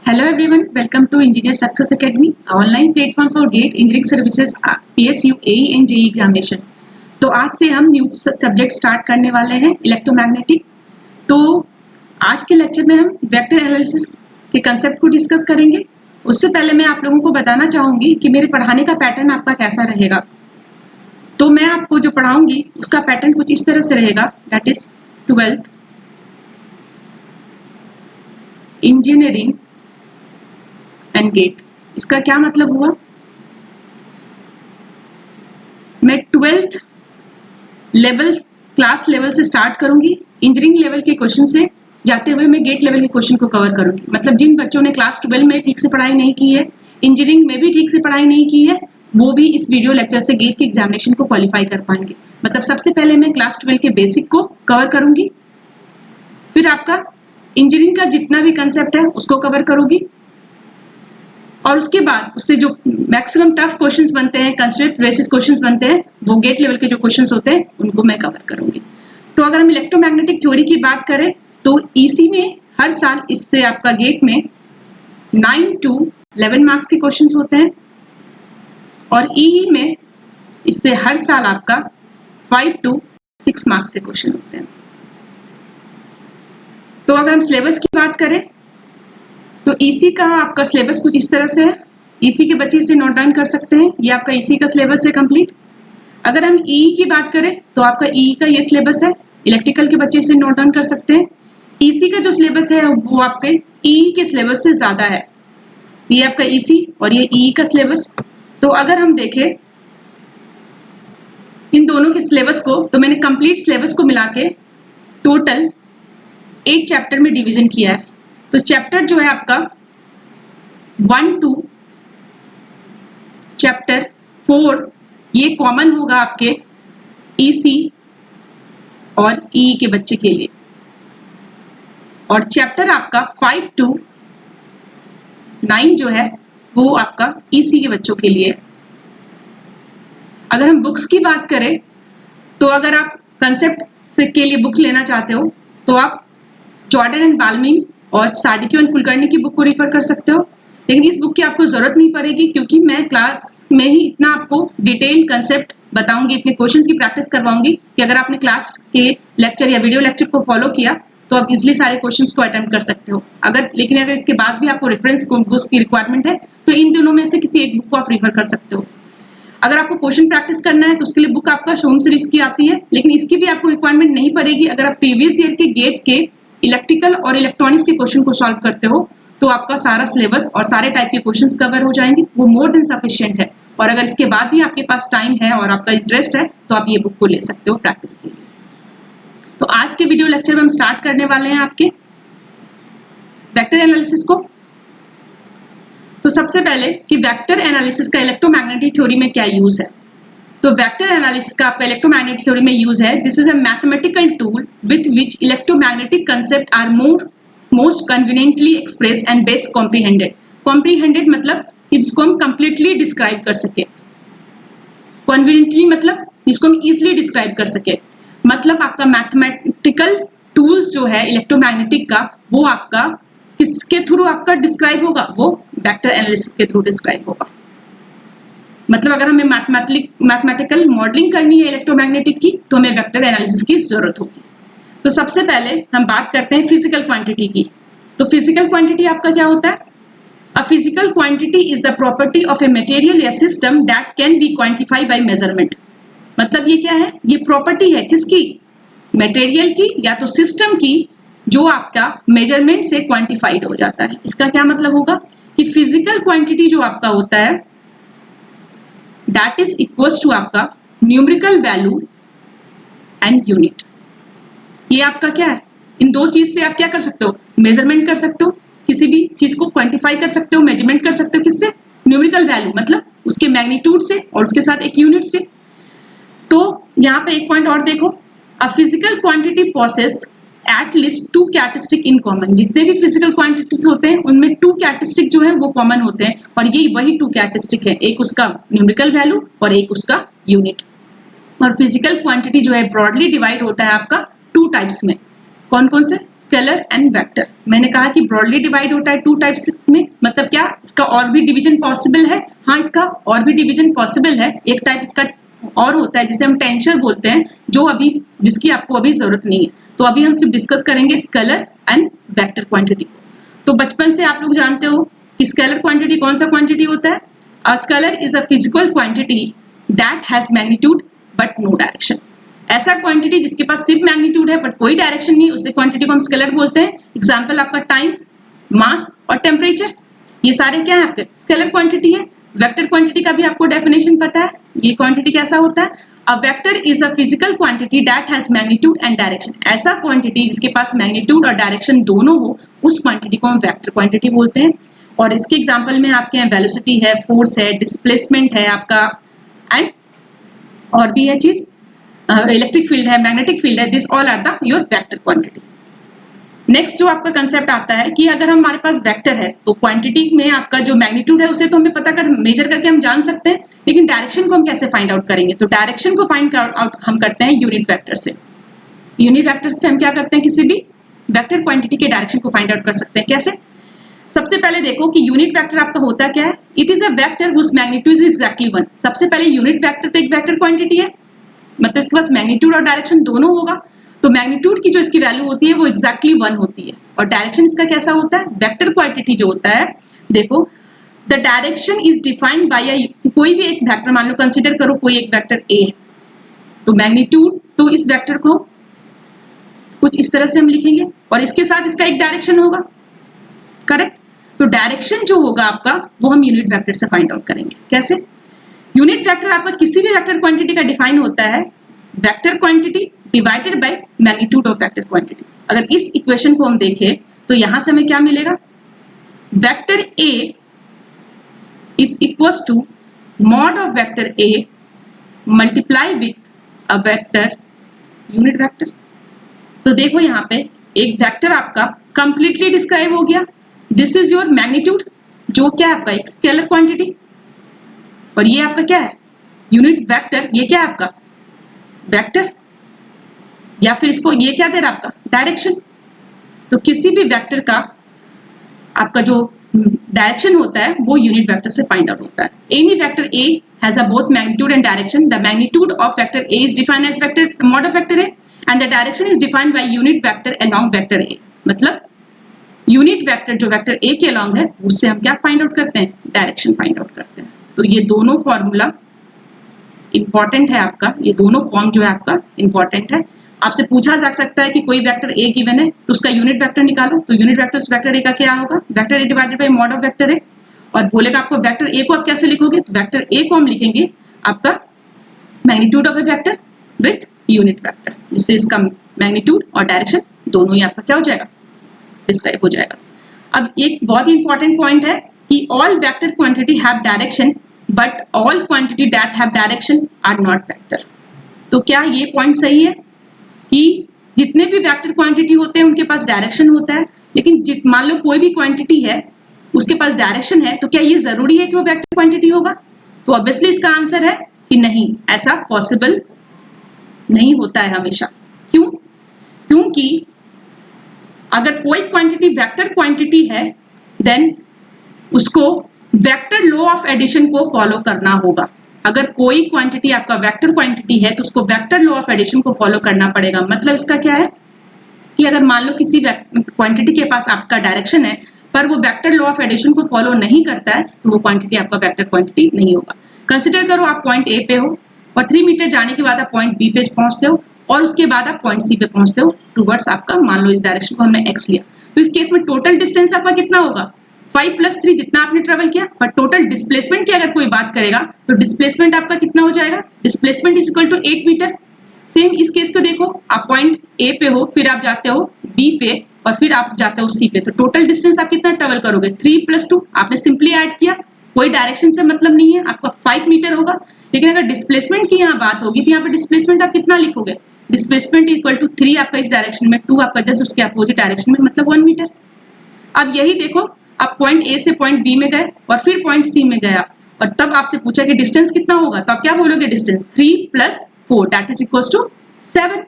Hello everyone, welcome to Engineer Success Academy, online platform for GATE engineering services PSU AE and JEE examination. तो आज से हम new subject start करने वाले हैं इलेक्ट्रोमैग्नेटिक। तो आज के लेक्चर में हम वेक्टर एनालिसिस के कंसेप्ट को डिस्कस करेंगे। उससे पहले मैं आप लोगों को बताना चाहूंगी कि मेरे पढ़ाने का पैटर्न आपका कैसा रहेगा। तो मैं आपको जो पढ़ाऊंगी उसका पैटर्न कुछ इस तरह से रहेगा, that is 12th engineering and GATE. इसका क्या मतलब हुआ, मैं 12th लेवल क्लास लेवल से स्टार्ट करूंगी, इंजीनियरिंग लेवल के क्वेश्चन से जाते हुए मैं गेट लेवल के क्वेश्चन को कवर करूंगी। मतलब जिन बच्चों ने क्लास 12 में ठीक से पढ़ाई नहीं की है, इंजीनियरिंग में भी ठीक से पढ़ाई नहीं की है, वो भी इस वीडियो लेक्चर से गेट के एग्जामिनेशन को क्वालिफाई कर पाएंगे। मतलब सबसे पहले मैं क्लास 12 के बेसिक को कवर करूंगी, फिर आपका इंजीनियरिंग का जितना भी कंसेप्ट है उसको कवर करूंगी, और उसके बाद उससे जो मैक्सिमम टफ क्वेश्चंस बनते हैं, कंस्ट्रेंट बेसिस क्वेश्चंस बनते हैं, वो गेट लेवल के जो क्वेश्चंस होते हैं उनको मैं कवर करूंगी। तो अगर हम इलेक्ट्रोमैग्नेटिक थ्योरी की बात करें तो ईसी में हर साल इससे आपका गेट में 9 to 11 मार्क्स के क्वेश्चंस होते हैं, और ईई में इससे हर साल आपका 5 to 6 मार्क्स के क्वेश्चन होते हैं। तो अगर हम सिलेबस की बात करें तो ईसी का आपका सिलेबस कुछ इस तरह से है। ईसी के बच्चे इसे नोट डाउन कर सकते हैं, ये आपका ईसी का सिलेबस है कंप्लीट। अगर हम ईई की बात करें तो आपका ईई का ये सिलेबस है, इलेक्ट्रिकल के बच्चे इसे नोट डाउन कर सकते हैं। ईसी का जो सिलेबस है वो आपके ईई के सिलेबस से ज्यादा है, ये आपका ईसी और ये ईई का सिलेबस। तो अगर हम देखें इन दोनों के सिलेबस को, तो मैंने कंप्लीट सिलेबस को मिला के टोटल 8 चैप्टर में डिवीजन किया है। तो चैप्टर जो है आपका 1 to चैप्टर 4 ये कॉमन होगा आपके ईसी और ईई के बच्चे के लिए, और चैप्टर आपका 5 to 9 जो है वो आपका ईसी के बच्चों के लिए। अगर हम बुक्स की बात करें तो अगर आप कंसेप्ट के लिए बुक लेना चाहते हो तो आप जॉर्डन एंड बाल्मिन और साडिक्यू एंड कुलकर्णी की बुक को रेफर कर सकते हो, लेकिन इस बुक की आपको जरूरत नहीं पड़ेगी क्योंकि मैं क्लास में ही इतना आपको डिटेल कंसेप्ट बताऊंगी, इतने क्वेश्चंस की प्रैक्टिस करवाऊंगी कि अगर आपने क्लास के लेक्चर या वीडियो लेक्चर को फॉलो किया तो आप इजिली सारे क्वेश्चंस को अटेम्प्ट कर सकते हो। लेकिन अगर इसके बाद भी आपको रेफरेंस बुक्स की रिक्वायरमेंट है तो इन दोनों में से किसी एक बुक को आप रेफर कर सकते हो। अगर आपको क्वेश्चन प्रैक्टिस करना है तो उसके लिए बुक आपका होम सीरीज की आती है, लेकिन इसकी भी आपको रिक्वायरमेंट नहीं पड़ेगी। अगर आप प्रीवियस ईयर के गेट के इलेक्ट्रिकल और इलेक्ट्रॉनिक्स के क्वेश्चन को सॉल्व करते हो तो आपका सारा सिलेबस और सारे टाइप के क्वेश्चंस कवर हो जाएंगे, वो मोर देन सफिशिएंट है। और अगर इसके बाद भी आपके पास टाइम है और आपका इंटरेस्ट है तो आप ये बुक को ले सकते हो प्रैक्टिस के लिए। तो आज के वीडियो लेक्चर में हम स्टार्ट करने वाले हैं आपके वेक्टर एनालिसिस को। तो सबसे पहले कि वेक्टर एनालिसिस का इलेक्ट्रोमैग्नेटिक थ्योरी में क्या यूज है। तो वेक्टर एनालिसिस का आपका इलेक्ट्रोमैग्नेटिक थ्योरी में यूज है, this is a mathematical tool with which electromagnetic concept are most conveniently express and best comprehended. Comprehended मतलब कि जिसको हम कंप्लीटली डिस्क्राइब कर सके, कन्वीनियंटली मतलब जिसको हम इजिली डिस्क्राइब कर सके। मतलब आपका मैथमेटिकल टूल्स जो है इलेक्ट्रोमैग्नेटिक का वो आपका किसके थ्रू आपका डिस्क्राइब होगा, वो वेक्टर एनालिसिस के थ्रू डिस्क्राइब होगा। मतलब अगर हमें मैथमेटिकल मॉडलिंग करनी है इलेक्ट्रोमैग्नेटिक की तो हमें वेक्टर एनालिसिस की जरूरत होगी। तो सबसे पहले हम बात करते हैं फिजिकल क्वांटिटी की। तो फिजिकल क्वांटिटी आपका क्या होता है? A physical quantity is the property of a material या system that can be quantify by measurement. मतलब ये क्या है? ये प्रॉपर्टी है किसकी? मटेरियल की या तो सिस्टम की, जो आपका मेजरमेंट से क्वांटिफाइड हो जाता है। इसका क्या मतलब होगा कि फिजिकल क्वांटिटी जो आपका होता है दैट इज इक्वल्स टू आपका न्यूमेरिकल वैल्यू एंड यूनिट। ये आपका क्या है? इन दो चीज से आप क्या कर सकते हो? मेजरमेंट कर सकते हो, किसी भी चीज को क्वांटिफाई कर सकते हो, मेजरमेंट कर सकते हो। किससे? न्यूमेरिकल वैल्यू मतलब उसके मैग्नीट्यूड से और उसके साथ एक यूनिट से। तो यहाँ पे एक पॉइंट और देखो, a physical quantity possess at least 2 characteristic in common. जितने भी फिजिकल क्वांटिटीज होते हैं उनमें 2 कैरेक्टरिस्टिक जो है वो कॉमन होते हैं, और ये वही 2 कैरेक्टरिस्टिक है, एक उसका न्यूमेरिकल वैल्यू और एक उसका यूनिट। और फिजिकल क्वांटिटी जो है ब्रॉडली डिवाइड होता है आपका 2 टाइप्स में। कौन कौन से? Scalar and vector. मैंने कहा कि ब्रॉडली डिवाइड होता है टू टाइप्स में, मतलब क्या इसका और भी डिवीजन पॉसिबल है? हाँ, इसका और भी डिवीजन पॉसिबल है। एक टाइप इसका और होता है जिसे हम टेंसर बोलते हैं, जो अभी जिसकी आपको अभी जरूरत नहीं है। तो अभी हम सिर्फ डिस्कस करेंगे स्केलर एंड वेक्टर क्वांटिटी को। तो बचपन से आप लोग जानते हो कि स्केलर क्वांटिटी कौन सा क्वांटिटी होता है? A scalar is a physical quantity that has magnitude but no direction. ऐसा क्वांटिटी जिसके पास सिर्फ मैग्नीट्यूड है बट कोई डायरेक्शन नहीं, उसे क्वांटिटी को हम स्केलर बोलते हैं। एग्जांपल आपका टाइम, मास और टेम्परेचर, ये सारे क्या है आपके स्केलर क्वांटिटी है। वेक्टर क्वांटिटी का भी आपको डेफिनेशन पता है, ये क्वांटिटी कैसा होता है? A vector is a physical quantity that has magnitude and direction. ऐसा क्वांटिटी जिसके पास मैग्नीट्यूड और डायरेक्शन दोनों हो, उस क्वांटिटी को हम वेक्टर क्वांटिटी बोलते हैं। और इसके एग्जांपल में आपके यहाँ वेलोसिटी है, फोर्स है, डिस्प्लेसमेंट है आपका, एंड और भी है चीज, इलेक्ट्रिक फील्ड है, मैग्नेटिक फील्ड है, this all are the your vector quantity. Next जो आपका कंसेप्ट आता है कि अगर हमारे पास वेक्टर है तो क्वांटिटी में आपका जो मैग्नीट्यूड है उसे तो हमें पता कर मेजर करके हम जान सकते हैं, लेकिन डायरेक्शन को हम कैसे फाइंड आउट करेंगे? तो डायरेक्शन को फाइंड आउट हम करते हैं यूनिट वेक्टर से। यूनिट वेक्टर से हम क्या करते हैं? किसी भी वेक्टर क्वांटिटी के डायरेक्शन को फाइंड आउट कर सकते हैं। कैसे? सबसे पहले देखो कि यूनिट वेक्टर आपका होता क्या है। It is a vector whose magnitude is exactly 1। सबसे पहले यूनिट वेक्टर तो एक वेक्टर क्वांटिटी है, मतलब इसके पास मैग्नीट्यूड और डायरेक्शन दोनों होगा। तो मैग्नीट्यूड की जो इसकी वैल्यू होती है वो एक्जैक्टली 1 होती है। और डायरेक्शन इसका कैसा होता है? वेक्टर क्वांटिटी जो होता है, देखो the direction is defined by a, कोई भी एक वेक्टर मान लो, कंसीडर करो कोई एक वेक्टर ए है, तो मैग्नीट्यूड तो इस वेक्टर को कुछ इस तरह से हम लिखेंगे और इसके साथ इसका एक डायरेक्शन होगा, करेक्ट? तो डायरेक्शन जो होगा आपका वो हम यूनिट वेक्टर से फाइंड आउट करेंगे। कैसे? यूनिट वेक्टर आपका किसी भी वेक्टर क्वांटिटी का डिफाइन होता है vector quantity divided by magnitude of vector quantity. अगर इस इक्वेशन को हम देखें तो यहां से हमें क्या मिलेगा? Vector A is equals to mod of vector A multiply with a vector unit vector. तो देखो यहाँ पे एक वेक्टर आपका कंप्लीटली डिस्क्राइब हो गया। दिस इज योर मैग्नीट्यूड, जो क्या है आपका एक स्केलर क्वांटिटी, और ये आपका क्या है? Unit vector. ये क्या है आपका? वेक्टर, या फिर इसको ये क्या दे रहा है आपका? डायरेक्शन। तो किसी भी वेक्टर का आपका जो डायरेक्शन होता है वो यूनिट वेक्टर से फाइंड आउट होता है। Any vector A has a both magnitude and direction. The magnitude of vector A is defined as vector mod of vector A and the direction is defined by unit vector along vector A. मतलब unit vector जो vector A के along है उससे हम क्या find out करते हैं? Direction find out करते हैं। तो ये दोनों फॉर्मूला इंपॉर्टेंट है आपका, ये दोनों फॉर्म जो है आपका इंपॉर्टेंट है। आपसे पूछा जा सकता है कि कोई वेक्टर ए गिवन है तो उसका यूनिट वेक्टर निकालो। तो यूनिट वेक्टर उस वेक्टर ए का क्या होगा? Vector A divided by mod of vector ए। और बोलेगा आपको वेक्टर ए को आप कैसे लिखोगे? तो वेक्टर ए को हम लिखेंगे आपका magnitude of A vector with unit vector, जिससे इसका मैग्नीट्यूड और डायरेक्शन दोनों ही आपका क्या हो जाएगा? डिस्क्राइब हो जाएगा। अब एक बहुत ही इंपॉर्टेंट पॉइंट है कि all vector quantity have direction but all quantity that have direction are not vector. तो क्या ये पॉइंट सही है कि जितने भी वेक्टर क्वांटिटी होते हैं उनके पास डायरेक्शन होता है, लेकिन मान लो कोई भी क्वांटिटी है उसके पास डायरेक्शन है, तो क्या ये जरूरी है कि वो वेक्टर क्वांटिटी होगा? तो ऑब्वियसली इसका आंसर है कि नहीं, ऐसा पॉसिबल नहीं होता है हमेशा। क्यों? क्योंकि अगर कोई क्वांटिटी वेक्टर क्वांटिटी है देन उसको वेक्टर लॉ ऑफ एडिशन को फॉलो करना होगा। अगर कोई क्वांटिटी आपका वेक्टर क्वांटिटी है तो उसको वेक्टर लॉ ऑफ एडिशन को फॉलो करना पड़ेगा। मतलब इसका क्या है कि अगर मान लो किसी क्वांटिटी के पास आपका डायरेक्शन है पर वो वेक्टर लॉ ऑफ एडिशन को फॉलो नहीं करता है तो वो क्वांटिटी आपका वेक्टर क्वांटिटी नहीं होगा। कंसिडर करो आप पॉइंट ए पे हो और 3 मीटर जाने के बाद आप पॉइंट बी पे पहुंचते हो और उसके बाद आप पॉइंट सी पे पहुंचते हो टूवर्ड्स आपका, मान लो इस डायरेक्शन को हमने एक्स लिया, तो इस केस में टोटल डिस्टेंस आपका कितना होगा? 5 + 3 जितना आपने ट्रेवल किया। पर टोटल डिस्प्लेसमेंट की अगर कोई बात करेगा तो डिस्प्लेसमेंट आपका कितना हो जाएगा? Displacement is equal to 8 metre. Same इस केस को देखो, आप पॉइंट ए पे हो, फिर आप जाते हो बी पे और फिर आप जाते हो सी पे, तो टोटल डिस्टेंस आप कितना ट्रेवल करोगे? 3 + 2। आपने सिंपली ऐड किया, कोई डायरेक्शन से मतलब नहीं है, आपका 5 मीटर होगा। लेकिन अगर डिस्प्लेसमेंट की यहाँ बात होगी तो यहाँ पे डिस्प्लेसमेंट आप कितना लिखोगे? डिस्प्लेसमेंट इक्वल टू 3 आपका इस डायरेक्शन में, 2 आपका जस्ट उसके अपोजिट डायरेक्शन में, मतलब 1 मीटर। अब यही देखो, आप पॉइंट ए से पॉइंट बी में गए और फिर पॉइंट सी में गया और तब आपसे पूछा कि डिस्टेंस कितना होगा, तो आप क्या बोलोगे? Distance 3 + 4 that is equal to 7।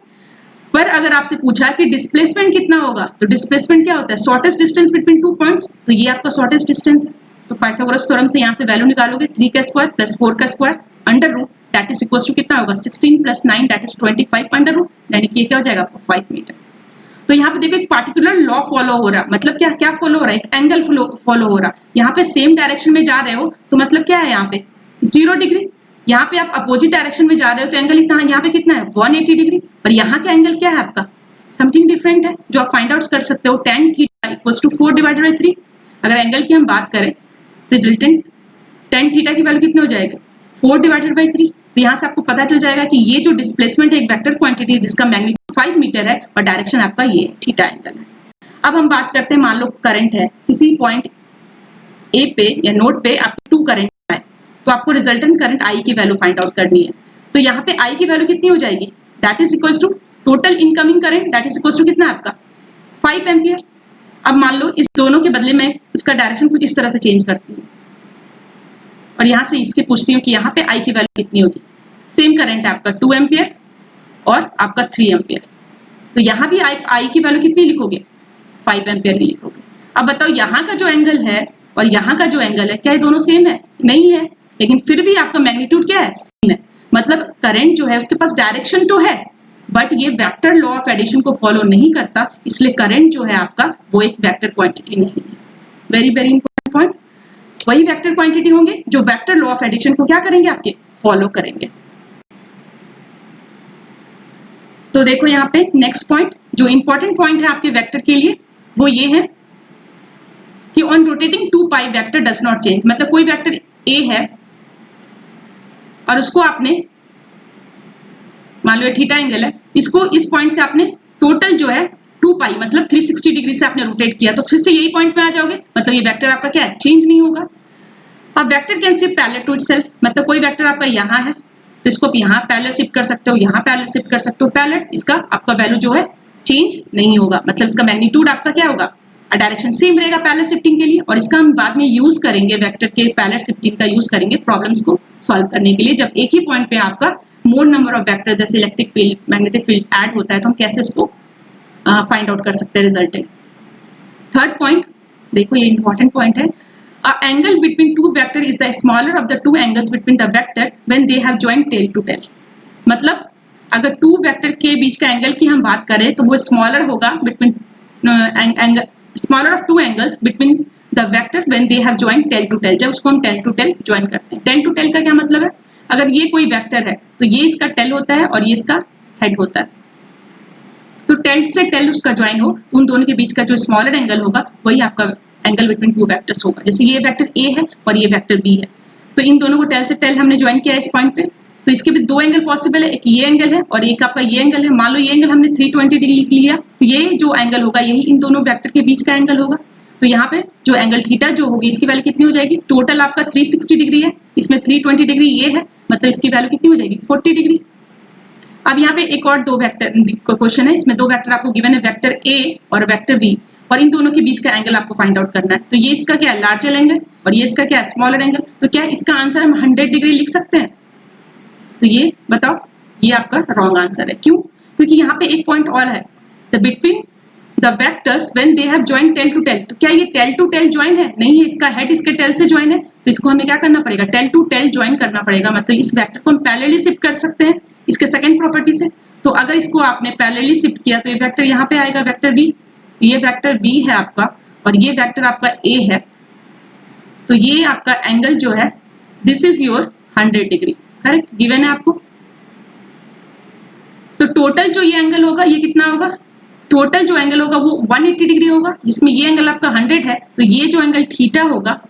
पर अगर आपसे पूछा कि डिस्प्लेसमेंट कितना होगा, तो डिस्प्लेसमेंट क्या होता है, शॉर्टेस्ट डिस्टेंस बिटवीन 2 पॉइंट्स, तो ये आपका शॉर्टेस्ट डिस्टेंस है। तो पाइथागोरस थ्योरम से यहाँ से वैल्यू निकालोगे 3 का स्क्वायर प्लस 4 का square under root that is equal to कितना होगा 16 plus 9 that is 25 under root, यानी कि ये क्या हो जाएगा आपको 5 मीटर। तो यहाँ पे देखो एक पार्टिकुलर लॉ फॉलो हो रहा है, मतलब क्या क्या फॉलो हो रहा है, एक एंगल फॉलो हो रहा है। यहाँ पे सेम डायरेक्शन में जा रहे हो तो मतलब क्या है, यहाँ पे 0 डिग्री, यहाँ पे आप अपोजिट डायरेक्शन में जा रहे हो तो एंगल इतना, यहाँ पे कितना है 180 डिग्री, और यहाँ का एंगल क्या है आपका समथिंग डिफरेंट है, जो आप फाइंड आउट कर सकते हो tan theta equals to 4 divided by 3। अगर एंगल की हम बात करें रिजल्टेंट tan थीटा की वैल्यू कितनी हो जाएगी 4 डिवाइडेड बाई 3। तो यहाँ से आपको पता चल जाएगा कि ये जो डिस्प्लेसमेंट है एक वेक्टर क्वांटिटी है जिसका मैग्नीट्यूड 5 मीटर है और डायरेक्शन आपका ये थीटा एंगल है। अब हम बात करते हैं, मान लो करंट है किसी पॉइंट ए पे या नोड पे आपको 2 करंट है, तो आपको रिजल्टेंट करंट आई की वैल्यू फाइंड आउट करनी है। तो यहाँ पे आई की वैल्यू कितनी हो जाएगी, that is equal to total incoming current that is equal to कितना आपका 5 एम्पियर। अब मान लो इस दोनों के बदले में इसका डायरेक्शन कुछ इस तरह से चेंज करती हूँ और यहाँ से इसके पूछती हूँ कि यहाँ पे आई की वैल्यू कितनी होगी। सेम करंट है आपका 2 एम्पियर और आपका 3 एम्पियर, तो यहाँ भी आई की वैल्यू कितनी लिखोगे 5 एम्पियर लिखोगे। अब बताओ यहाँ का जो एंगल है और यहाँ का जो एंगल है क्या ये दोनों सेम है, नहीं है, लेकिन फिर भी आपका मैग्नीट्यूड क्या है सेम है। मतलब करंट जो है उसके पास डायरेक्शन तो है बट ये वेक्टर लॉ ऑफ एडिशन को फॉलो नहीं करता, इसलिए करंट जो है आपका वो एक वेक्टर क्वांटिटी नहीं है। वेरी वेरी इंपॉर्टेंट पॉइंट, वही वेक्टर क्वांटिटी होंगे जो वेक्टर लॉ ऑफ एडिशन को क्या करेंगे आपके फॉलो करेंगे। तो देखो यहाँ पे नेक्स्ट पॉइंट जो इंपॉर्टेंट पॉइंट है आपके वेक्टर के लिए वो ये है कि on rotating 2 pi vector does not change. मतलब कोई वेक्टर ए है और उसको आपने मान लो थीटा एंगल है, इसको इस पॉइंट से आपने टोटल जो है 2 पाई मतलब 360 डिग्री से आपने रोटेट किया, तो फिर से यही पॉइंट पे आ जाओगे, मतलब ये वेक्टर आपका क्या है चेंज नहीं होगा। अब vector can shift parallel to itself, मतलब कोई वेक्टर आपका यहाँ है तो इसको आप यहाँ पैरेलल शिफ्ट कर सकते हो, यहाँ पैरेलल शिफ्ट कर सकते हो पैरेलल, इसका आपका वैल्यू जो है चेंज नहीं होगा, मतलब इसका मैग्नीट्यूड आपका क्या होगा डायरेक्शन सेम रहेगा पैरेलल शिफ्टिंग के लिए। और इसका हम बाद में यूज करेंगे, वेक्टर के पैरेलल शिफ्टिंग का यूज करेंगे प्रॉब्लम्स को सॉल्व करने के लिए, जब एक ही पॉइंट पे आपका मोर नंबर ऑफ वेक्टर जैसे electric field magnetic field add होता है तो हम कैसे इसको फाइंड आउट कर सकते हैं रिजल्टेंट। थर्ड पॉइंट देखो ये इंपॉर्टेंट पॉइंट है, a angle between two vector is the smaller of the two angles between the vector when they have joint tail to tail. मतलब अगर टू वेक्टर के बीच का एंगल की हम बात करें तो वो स्मॉलर होगा between smaller of two angles between the vector when they have joint tail to tail, जब उसको हम टेल टू टेल ज्वाइन करते हैं। टेल टू टेल का क्या मतलब है, अगर ये कोई वेक्टर है तो ये इसका टेल होता है और ये इसका हेड होता है, तो टेल से टेल उसका ज्वाइन हो उन दोनों के बीच का जो स्मॉलर एंगल होगा वही आपका एंगल बिटवीन टू वेक्टर्स होगा। जैसे ये वेक्टर ए है और ये वेक्टर बी है, तो इन दोनों को टेल से टेल हमने ज्वाइन किया इस पॉइंट पे, तो इसके भी दो एंगल पॉसिबल है, एक ये एंगल है और एक आपका ये एंगल है। मान लो ये एंगल हमने 320 डिग्री लिख लिया, तो ये जो एंगल होगा यही इन दोनों वेक्टर के बीच का एंगल होगा। तो यहाँ पे जो एंगल थीटा जो होगी इसकी वैल्यू कितनी हो जाएगी, टोटल आपका 360 डिग्री है, इसमें 320 डिग्री ये है, मतलब इसकी वैल्यू कितनी हो जाएगी 40 डिग्री। अब यहाँ पे एक और दो वेक्टर क्वेश्चन है, इसमें दो वेक्टर आपको गिवन है, वेक्टर ए और वेक्टर बी, और इन दोनों के बीच का एंगल आपको फाइंड आउट करना है। तो ये इसका क्या है लार्जर एंगल और ये इसका क्या है स्मॉलर एंगल, तो क्या इसका आंसर हम 100 डिग्री लिख सकते हैं। तो ये बताओ ये आपका रॉन्ग आंसर है, क्यों, क्योंकि यहाँ पे एक पॉइंट और है, the between the vectors when they have joint tail to tail, तो क्या ये टेल टू टेल ज्वाइन है, नहीं है, इसका हेड इसके टेल से ज्वाइन है, तो इसको हमें क्या करना पड़ेगा टेल टू टेल ज्वाइन करना पड़ेगा, मतलब इस वेक्टर को हम पैरेलली शिफ्ट कर सकते हैं इसके सेकंड प्रॉपर्टी से। तो अगर इसको आपने पैरेलली शिफ्ट किया तो ये वेक्टर यहाँ पे आएगा वेक्टर बी, ये वेक्टर बी है आपका और ये वेक्टर आपका ए है, तो ये आपका एंगल जो है this is your 100 degree, correct given है आपको। तो टोटल जो ये एंगल होगा ये कितना होगा, टोटल जो एंगल होगा वो 180 डिग्री होगा, जिसमें ये एंगल आपका 100 है, तो ये जो एंगल थीटा होगा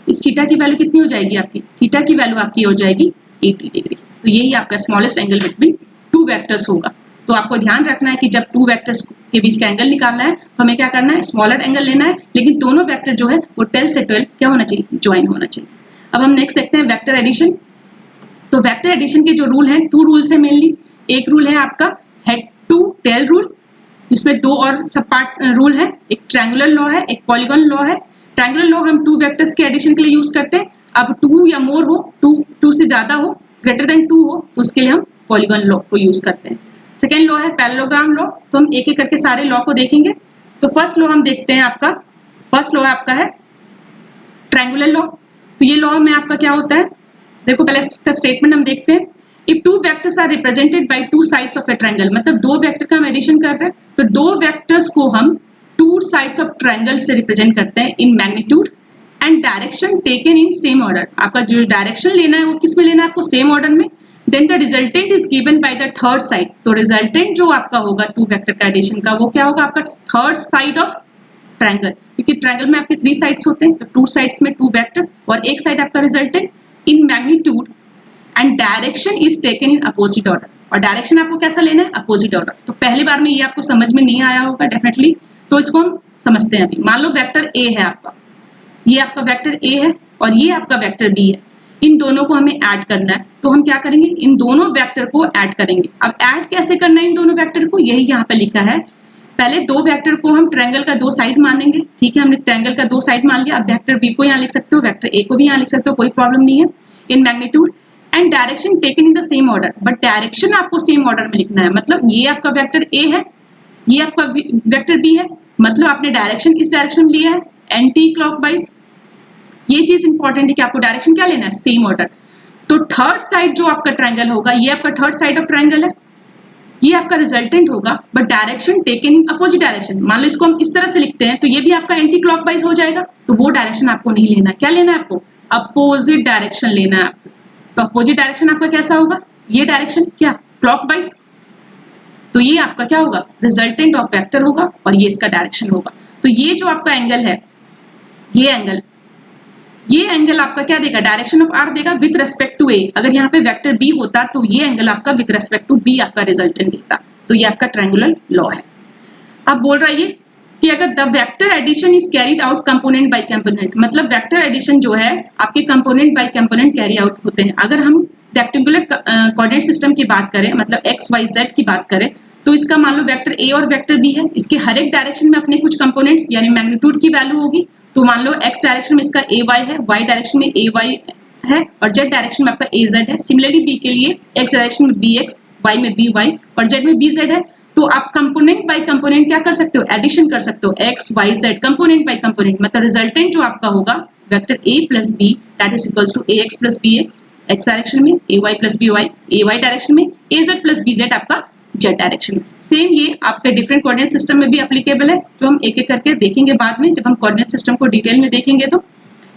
इस थीटा की वैल्यू कितनी हो जाएगी आपकी, थीटा की वैल्यू आपकी हो जाएगी 80 डिग्री। तो यही आपका smallest angle between two vectors होगा। तो आपको ध्यान रखना है कि जब टू वेक्टर्स के बीच का एंगल निकालना है तो हमें क्या करना है स्मॉलर एंगल लेना है, लेकिन दोनों वेक्टर जो है वो टेल से टेल क्या होना चाहिए ज्वाइन होना चाहिए। अब हम नेक्स्ट देखते हैं वेक्टर एडिशन। तो वेक्टर एडिशन के जो रूल हैं, टू रूल्स है मेनली, एक रूल है आपका हेड टू टेल रूल, जिसमें दो और सब पार्ट रूल है, एक ट्रायंगुलर लॉ है, एक पॉलीगॉन लॉ है। ट्रायंगुलर लॉ हम टू वेक्टर्स के एडिशन के लिए यूज करते हैं, अब टू या मोर हो, टू से ज्यादा हो, ग्रेटर देन टू हो, तो उसके लिए हम पॉलीगॉन लॉ को यूज करते हैं। सेकेंड लॉ है पैरेललोग्राम लॉ। तो हम एक एक करके सारे लॉ को देखेंगे। तो फर्स्ट लॉ हम देखते हैं, आपका फर्स्ट लॉ आपका है ट्रायंगुलर लॉ। तो ये लॉ में आपका क्या होता है, देखो पहले इसका स्टेटमेंट हम देखते हैं। If two vectors are represented by two sides of a triangle, मतलब दो वेक्टर का हम एडिशन कर रहे हैं, तो दो वेक्टर्स को हम टू साइड्स ऑफ ट्रायंगल से रिप्रेजेंट करते हैं in magnitude and direction taken in same order. आपका जो डायरेक्शन लेना है वो किस में लेना है, आपको सेम ऑर्डर में। Then the resultant is given by the third side. तो रिजल्टेंट जो आपका होगा टू वेक्टर का एडिशन का, वो क्या होगा, आपका थर्ड साइड ऑफ ट्रायंगल, क्योंकि ट्रायंगल में आपके थ्री साइड्स होते हैं, तो टू साइड्स में टू वेक्टर्स और एक साइड आपका resultant in magnitude and direction is taken in opposite order. और डायरेक्शन आपको कैसा लेना है, अपोजिट ऑर्डर। तो पहली बार में ये आपको समझ में नहीं आया होगा डेफिनेटली, तो इसको हम समझते हैं अभी। मान लो वेक्टर ए है आपका, ये आपका वेक्टर ए है और ये आपका वेक्टर बी है। इन दोनों को हमें ऐड करना है, तो हम क्या करेंगे, इन दोनों वेक्टर को ऐड करेंगे। अब ऐड कैसे करना है इन दोनों वेक्टर को, यही यहाँ पे लिखा है। पहले दो वेक्टर को हम ट्रायंगल का दो साइड मानेंगे, ठीक है, हमने ट्रायंगल का दो साइड मान लिया। अब वेक्टर बी को यहाँ लिख सकते हो, वेक्टर ए को भी यहाँ लिख सकते हो, कोई प्रॉब्लम नहीं है। In magnitude and direction taken in the same order, but direction आपको सेम ऑर्डर में लिखना है। मतलब ये आपका वेक्टर ए है, ये आपका वेक्टर बी है, मतलब आपने डायरेक्शन इस डायरेक्शन में लिया है एंटी क्लॉकवाइज। ये चीज इंपॉर्टेंट है कि आपको डायरेक्शन क्या लेना है, सेम ऑर्डर। तो थर्ड साइड जो आपका ट्रायंगल होगा, ये आपका थर्ड साइड ऑफ ट्रायंगल है, ये आपका रिजल्टेंट होगा, but direction taken in opposite direction. मान लो इसको हम इस तरह से लिखते हैं, तो ये भी आपका एंटी क्लॉकवाइज हो जाएगा। तो वो डायरेक्शन आपको नहीं लेना है, क्या लेना है आपको, अपोजिट डायरेक्शन लेना है आपको। तो अपोजिट डायरेक्शन आपका कैसा होगा, ये डायरेक्शन क्या, क्लॉकवाइज। तो ये आपका क्या होगा, रिजल्टेंट ऑफ वेक्टर होगा और ये इसका डायरेक्शन होगा। तो ये जो आपका एंगल है, ये एंगल आपका क्या देगा, डायरेक्शन ऑफ आर देगा विथ रेस्पेक्ट टू ए। अगर यहाँ पे वेक्टर बी होता तो ये एंगल आपका विथ रेस्पेक्ट टू बी आपका रिजल्टेंट देता। तो ये आपका ट्रायंगुलर लॉ है। अब बोल रहा है ये कि अगर the vector addition is carried out component by component, मतलब वेक्टर एडिशन जो है आपके component by component carry out होते हैं। अगर हम रेक्टेंगुलर कोऑर्डिनेट सिस्टम की बात करें, मतलब एक्स वाई जेड की बात करें, तो इसका मान लो वेक्टर ए और वेक्टर बी है, इसके हर एक डायरेक्शन में अपने कुछ कंपोनेंट्स यानी मैग्नीट्यूड की वैल्यू होगी। तो मान लो एक्स डायरेक्शन में इसका ए वाई है, वाई डायरेक्शन में ए वाई है और जेड डायरेक्शन में आपका ए जेड है। सिमिलरली बी के लिए एक्स डायरेक्शन में बी एक्स, वाई में बी वाई और जेड में बी जेड है। तो आप कंपोनेंट बाय कंपोनेंट क्या कर सकते हो, एडिशन कर सकते हो, X Y Z component by component. मतलब रिजल्टेंट जो आपका होगा vector A plus B that is equals to A X plus B X X direction में, A Y plus B Y A Y direction में, A Z plus B Z आपका Z direction में। Same ये आपके different coordinate system में भी applicable है, जो हम एक एक करके देखेंगे बाद में, जब हम कोऑर्डिनेट सिस्टम को डिटेल में देखेंगे। तो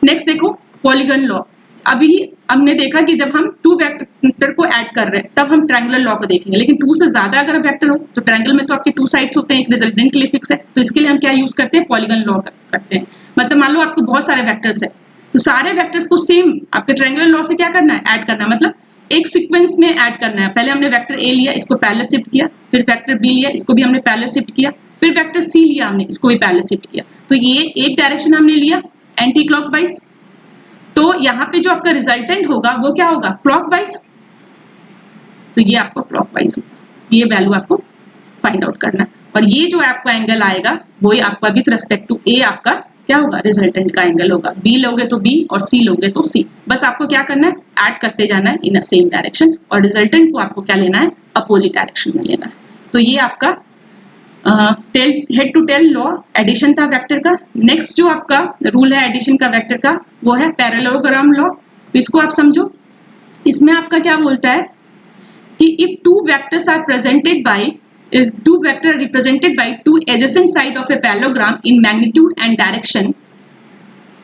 नेक्स्ट देखो पॉलीगन लॉ। अभी हमने देखा कि जब हम टू वेक्टर को ऐड कर रहे हैं तब हम ट्रायंगुलर लॉ को देखेंगे, लेकिन टू से ज्यादा अगर वेक्टर हो तो ट्रायंगल में तो आपके टू साइड्स होते हैं, एक रिजल्टेंट के लिए फिक्स है, तो इसके लिए हम क्या यूज करते हैं, पॉलीगन लॉ करते हैं। मतलब मान लो आपको बहुत सारे वेक्टर्स है, तो सारे वेक्टर्स को सेम आपके ट्रायंगुलर लॉ से क्या करना है, ऐड करना है। मतलब एक सीक्वेंस में ऐड करना है। पहले हमने वेक्टर ए लिया, इसको पैरेलल शिफ्ट किया, फिर वेक्टर बी लिया, इसको भी हमने पैरेलल शिफ्ट किया, फिर वेक्टर सी लिया हमने, इसको भी पैरेलल शिफ्ट किया। तो ये एक डायरेक्शन हमने लिया एंटी क्लॉकवाइज। तो यहाँ पे जो आपका रिजल्टेंट होगा वो क्या होगा, क्लॉकवाइज। तो ये आपको क्लॉकवाइज होगा, ये वैल्यू आपको फाइंड आउट करना है। और ये जो आपका एंगल आएगा वो आपका विथ रेस्पेक्ट टू ए आपका क्या होगा, रिजल्टेंट का एंगल होगा। बी लोगे तो बी और सी लोगे तो सी। बस आपको क्या करना है, ऐड करते जाना है इन अ सेम डायरेक्शन, और रिजल्टेंट को आपको क्या लेना है, अपोजिट डायरेक्शन में लेना है। तो ये आपका head to tail law addition था वेक्टर का। नेक्स्ट जो आपका रूल है एडिशन का वेक्टर का वो है पैरेललोग्राम लॉ। तो इसको आप समझो, इसमें आपका क्या बोलता है कि if two vectors are presented by two vector represented by two adjacent side of a parallelogram in magnitude and direction,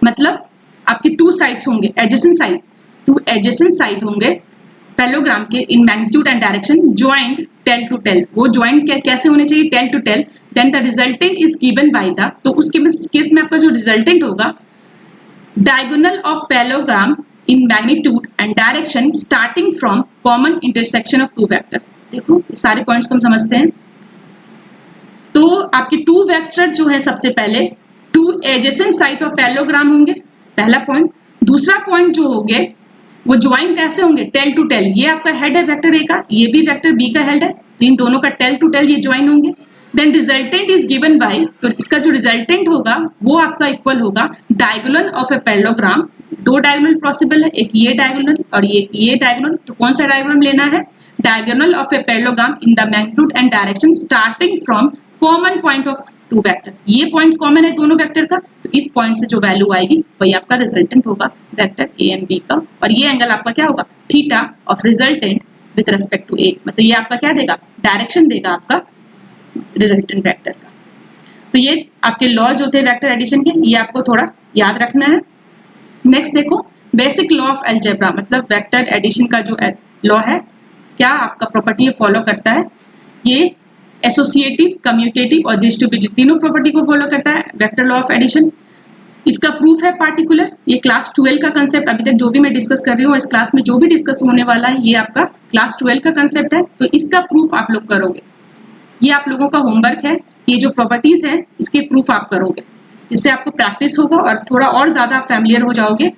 मतलब आपके टू साइड्स होंगे adjacent sides, two adjacent side होंगे पैरेललोग्राम के in magnitude and direction joined tail to tail. वो joined कैसे होने चाहिए, tail to tail. then the resultant is given by the, तो उसके केस में आपका जो रिजल्टेंट होगा diagonal of parallelogram in magnitude and direction starting from common intersection of two vector। देखो सारे पॉइंट्स को हम समझते हैं। तो आपके टू वेक्टर जो है सबसे पहले two adjacent side of parallelogram होंगे, पहला पॉइंट। दूसरा पॉइंट जो होंगे वो ज्वाइन कैसे होंगे, टेल टू टेल। ये आपका हेड है वेक्टर ए का, ये भी वेक्टर बी का हेड है, तो इन दोनों का टेल टू टेल ये ज्वाइन होंगे। Then resultant is given by, तो इसका जो रिजल्टेंट होगा वो आपका इक्वल होगा डायगोनल ऑफ ए पैरेललोग्राम। दो डायगोनल पॉसिबल है, एक ये डायगोनल और ये डायगोनल। तो कौन सा डायगोनल लेना है, diagonal of a parallelogram in the magnitude and direction starting from common point of two vector। ये पॉइंट कॉमन है दोनों वेक्टर का, तो इस पॉइंट से जो वैल्यू आएगी वही आपका रिजल्टेंट होगा वेक्टर ए एंड बी का, और ये एंगल आपका क्या होगा theta of resultant with respect to A, मतलब ये आपका क्या देगा डायरेक्शन देगा आपका रिजल्टेंट वेक्टर का। तो ये आपके लॉ जो थे वेक्टर एडिशन के, ये आपको थोड़ा याद रखना है। नेक्स्ट देखो बेसिक लॉ ऑफ अलजेब्रा, मतलब वेक्टर एडिशन का जो लॉ है क्या आपका प्रॉपर्टी फॉलो करता है, ये एसोसिएटिव, कम्यूटेटिव और डिस्ट्रीब्यूटिव तीनों प्रॉपर्टी को फॉलो करता है वेक्टर लॉ ऑफ एडिशन। इसका प्रूफ है पार्टिकुलर, ये क्लास 12 का कंसेप्ट, अभी तक जो भी मैं डिस्कस कर रही हूँ इस क्लास में जो भी डिस्कस होने वाला है ये आपका क्लास 12 का कंसेप्ट है, तो इसका प्रूफ आप लोग करोगे। ये आप लोगों का होमवर्क है, ये जो प्रॉपर्टीज है इसके प्रूफ आप करोगे, इससे आपको प्रैक्टिस होगा और थोड़ा और ज्यादा आप फैमिलियर हो जाओगे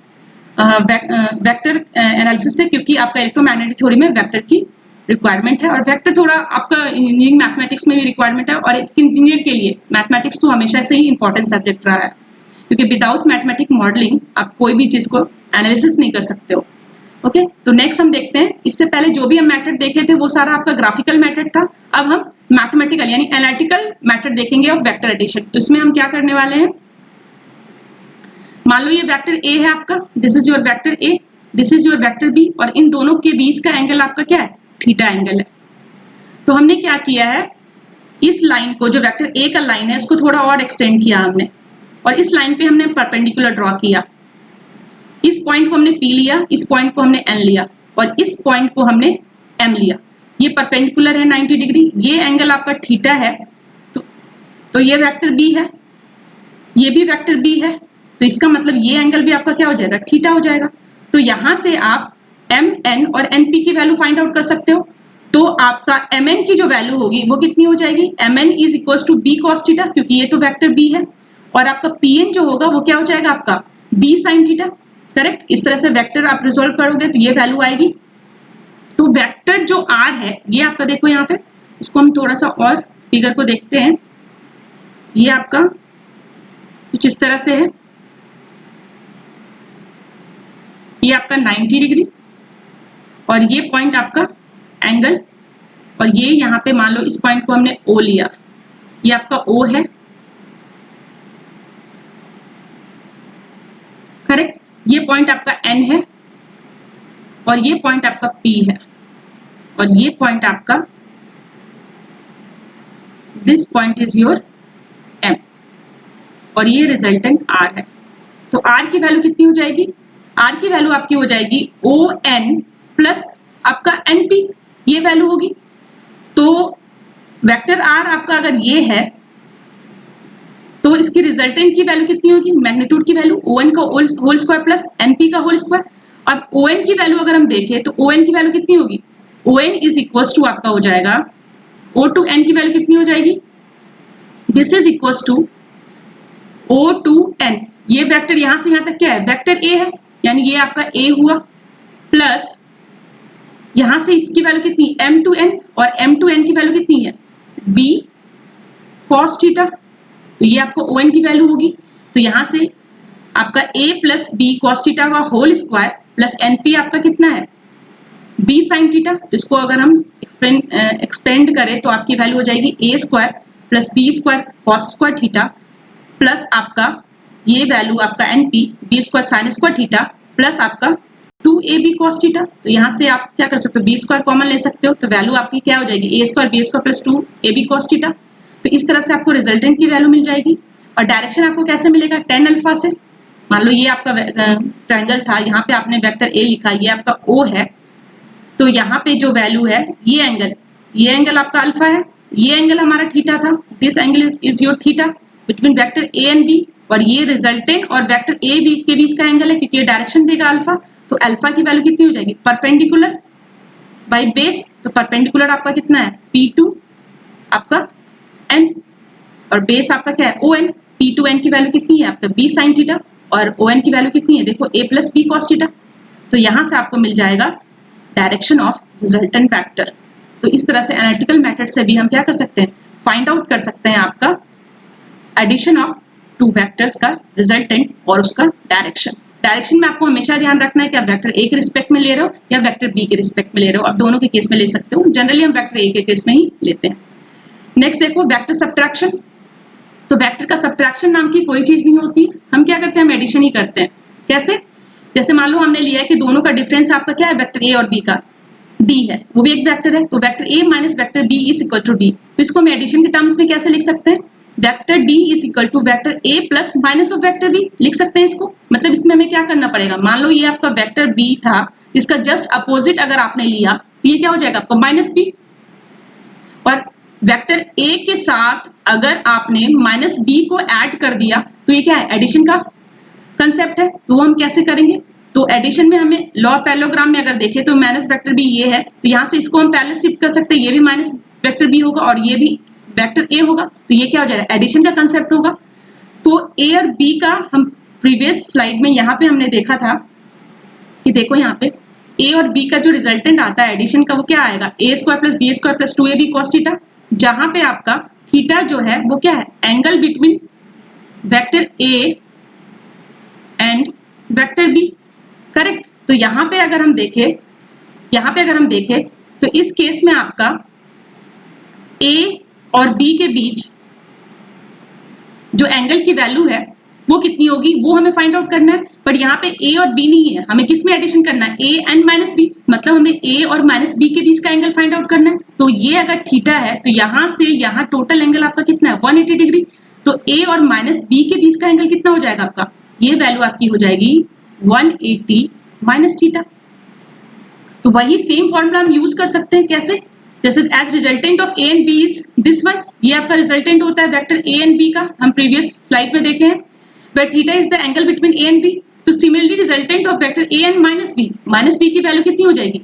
वेक्टर एनालिसिस से, क्योंकि आपका इलेक्ट्रोमैग्नेटिक थ्योरी में वेक्टर की रिक्वायरमेंट है और वेक्टर थोड़ा आपका इंजीनियरिंग मैथमेटिक्स में भी रिक्वायरमेंट है, और एक इंजीनियर के लिए मैथमेटिक्स तो हमेशा से ही इंपॉर्टेंट सब्जेक्ट रहा है, क्योंकि विदाउट मैथमेटिक मॉडलिंग आप कोई भी चीज को एनालिसिस नहीं कर सकते हो। ओके, तो नेक्स्ट हम देखते हैं, इससे पहले जो भी हम मेथड देखे थे वो सारा आपका ग्राफिकल मेथड था, अब हम मैथमेटिकल यानी एनालिटिकल मेथड देखेंगे ऑफ वेक्टर एडिशन। तो इसमें हम क्या करने वाले हैं, मान लो ये वेक्टर ए है आपका, this is your vector A, this is your vector B, और इन दोनों के बीच का एंगल आपका क्या है थीटा एंगल है। तो हमने क्या किया है, इस लाइन को जो वेक्टर ए का लाइन है उसको थोड़ा और एक्सटेंड किया हमने, और इस लाइन पे हमने परपेंडिकुलर ड्रॉ किया, इस पॉइंट को हमने P लिया, इस पॉइंट को हमने N लिया और इस पॉइंट को हमने M लिया, ये परपेंडिकुलर है 90 डिग्री, ये एंगल आपका थीटा है, तो ये वेक्टर B है, ये भी वेक्टर B है, तो इसका मतलब ये एंगल भी आपका क्या हो जाएगा थीटा हो जाएगा। तो यहां से आप MN और NP की वैल्यू फाइंड आउट कर सकते हो, तो आपका MN की जो वैल्यू होगी वो कितनी हो जाएगी, MN is equal to B cos theta, क्योंकि ये तो वेक्टर B है, और आपका PN जो होगा वो क्या हो जाएगा आपका B sin थीटा, करेक्ट। इस तरह से वेक्टर आप रिजोल्व करोगे तो ये वैल्यू आएगी। तो वेक्टर जो R है ये आपका देखो यहाँ पे, इसको हम थोड़ा सा और फिगर को देखते हैं, ये आपका कुछ इस तरह से है, ये आपका 90 डिग्री और ये पॉइंट आपका एंगल, और ये यहाँ पे मान लो इस पॉइंट को हमने O लिया, ये आपका O है, करेक्ट। ये पॉइंट आपका N है और ये पॉइंट आपका P है, और ये पॉइंट आपका this point is your M, और ये रिजल्टेंट R है। तो R की वैल्यू कितनी हो जाएगी, R की वैल्यू आपकी हो जाएगी ON प्लस आपका NP, ये वैल्यू होगी। तो वेक्टर R आपका अगर ये है तो इसकी रिजल्टेंट की वैल्यू कितनी होगी, मैग्नीट्यूड की वैल्यू ON का होल स्क्वायर प्लस NP का होल स्क्वायर। अब ON की वैल्यू अगर हम देखें तो ON की वैल्यू कितनी होगी, ON इज इक्वल टू आपका हो जाएगा O टू N की वैल्यू कितनी हो जाएगी, this is equal to O to N, ये वेक्टर यहां से यहां तक क्या है वेक्टर A है, यानी ये आपका A हुआ, प्लस यहां से इसकी वैल्यू कितनी M टू N, और M टू N की वैल्यू कितनी है B cos थीटा, तो ये आपको ON की वैल्यू होगी। तो यहां से आपका A plus B cos theta का होल स्क्वायर प्लस NP आपका कितना है B sin थीटा, तो इसको अगर हम एक्सपेंड करें तो आपकी वैल्यू हो जाएगी A square plus B square cos square theta plus आपका ये वैल्यू आपका NP B square sin square theta plus आपका 2AB cos थीटा। तो यहाँ से आप क्या कर सकते हो B स्क्वायर कॉमन ले सकते हो, तो वैल्यू आपकी क्या हो जाएगी A square B square plus 2AB cos theta. तो इस तरह से आपको रिजल्टेंट की वैल्यू मिल जाएगी। और डायरेक्शन आपको कैसे मिलेगा, tan अल्फा से। मान लो ये आपका ट्रायंगल था, यहाँ पे आपने वेक्टर A लिखा, ये आपका O है, तो यहाँ पे जो वैल्यू है ये एंगल आपका अल्फा है, ये एंगल हमारा थीटा था, this angle is your theta between vector A and B, और ये रिजल्टेंट और वेक्टर A B के बीच का एंगल है, क्योंकि ये डायरेक्शन देगा अल्फा। तो अल्फा की वैल्यू कितनी हो जाएगी, परपेंडिकुलर बाय बेस, तो परपेंडिकुलर आपका कितना है P2 आपका N, और बेस आपका क्या है ON, P2N की वैल्यू कितनी है आपका B sin थीटा, और ON की वैल्यू कितनी है देखो A plus B cos theta. तो यहां से आपको मिल जाएगा डायरेक्शन ऑफ रिजल्टेंट वेक्टर। तो इस तरह से एनालिटिकल मेथड से भी हम क्या कर सकते हैं, फाइंड आउट कर सकते हैं आपका एडिशन ऑफ टू वेक्टर्स का रिजल्टेंट और उसका डायरेक्शन। डायरेक्शन में आपको हमेशा ध्यान रखना है कि आप वेक्टर ए के रिस्पेक्ट में ले रहे हो या वेक्टर बी के रिस्पेक्ट में ले रहे हो। आप दोनों के केस में ले सकते हो, जनरली हम वेक्टर ए के केस में ही लेते हैं। नेक्स्ट देखो वेक्टर सब्ट्रैक्शन। तो वेक्टर का सब्ट्रैक्शन नाम की कोई चीज नहीं होती, हम क्या करते हैं, हम एडिशन ही करते हैं। कैसे? जैसे मान लो हमने लिया है कि दोनों का डिफरेंस आपका क्या है, वेक्टर ए और बी का डी है, वो भी एक वेक्टर है, तो vector A minus vector B is equal to D. तो इसको हम एडिशन के टर्म्स में कैसे लिख सकते हैं, vector D is equal to vector A plus minus of vector B लिख सकते हैं इसको। मतलब इसमें हमें क्या करना पड़ेगा, मान लो ये आपका वेक्टर बी था, इसका जस्ट अपोजिट अगर आपने लिया तो ये क्या हो जाएगा आपका माइनस बी, और वेक्टर ए के साथ अगर आपने माइनस बी को ऐड कर दिया तो ये क्या है, एडिशन का कंसेप्ट है। तो हम कैसे करेंगे, तो एडिशन में हमें लॉ पैरेललोग्राम में अगर देखें तो माइनस वेक्टर बी ये है, तो यहाँ से इसको हम पैरेलल शिफ्ट कर सकते हैं, ये भी माइनस वेक्टर बी होगा और ये भी वेक्टर ए होगा, तो ये क्या हो जाएगा, एडिशन का कंसेप्ट होगा। तो ए और बी का हम प्रीवियस स्लाइड में यहाँ पे हमने देखा था कि देखो यहाँ पे ए और बी का जो रिजल्टेंट आता है एडिशन का वो क्या आएगा, A square plus B square plus 2ab cos theta, जहां पे आपका थीटा जो है वो क्या है, angle between vector A and vector B, correct. तो यहाँ पे अगर हम देखें तो इस केस में आपका ए और बी के बीच जो एंगल की वैल्यू है वो कितनी होगी वो हमें फाइंड आउट करना है। बट यहाँ पे ए और बी नहीं है, हमें किस में एडिशन करना है, ए एंड माइनस बी, मतलब हमें ए और माइनस बी के बीच का एंगल फाइंड आउट करना है। तो ये अगर थीटा है तो यहाँ से यहाँ टोटल एंगल आपका कितना है, 180 डिग्री। तो ए और माइनस बी के बीच का एंगल कितना हो जाएगा आपका, ये वैल्यू आपकी हो जाएगी 180 माइनस थीटा। तो वही सेम फॉर्मूला हम यूज कर सकते हैं, कैसे, जैसे as resultant of A and B is this one, ये आपका रिजल्टेंट होता है वेक्टर ए एंड बी का, हम प्रीवियस स्लाइड में देखे हैं, where theta is the angle between a and b। तो similarly resultant of vector a and minus b की वैल्यू कितनी हो जाएगी,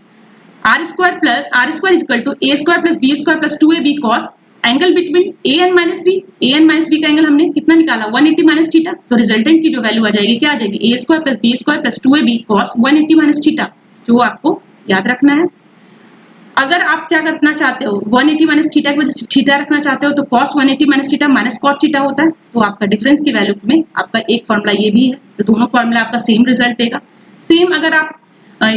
r square equal to a square plus b square plus 2ab cos angle between a and minus b का angle हमने कितना निकाला, 180 minus theta. तो रिजल्टेंट की जो वैल्यू आ जाएगी क्या आ जाएगी, a square plus b square plus 2ab cos 180 minus theta, जो आपको याद रखना है। अगर आप क्या करना चाहते हो, 180 माइनस थीटा की वजह से थीटा रखना चाहते हो तो cos 180 minus theta minus cos theta होता है। तो आपका डिफरेंस की वैल्यू में आपका एक फॉर्मूला ये भी है, तो दोनों फॉर्मूला आपका सेम रिजल्ट देगा। सेम अगर आप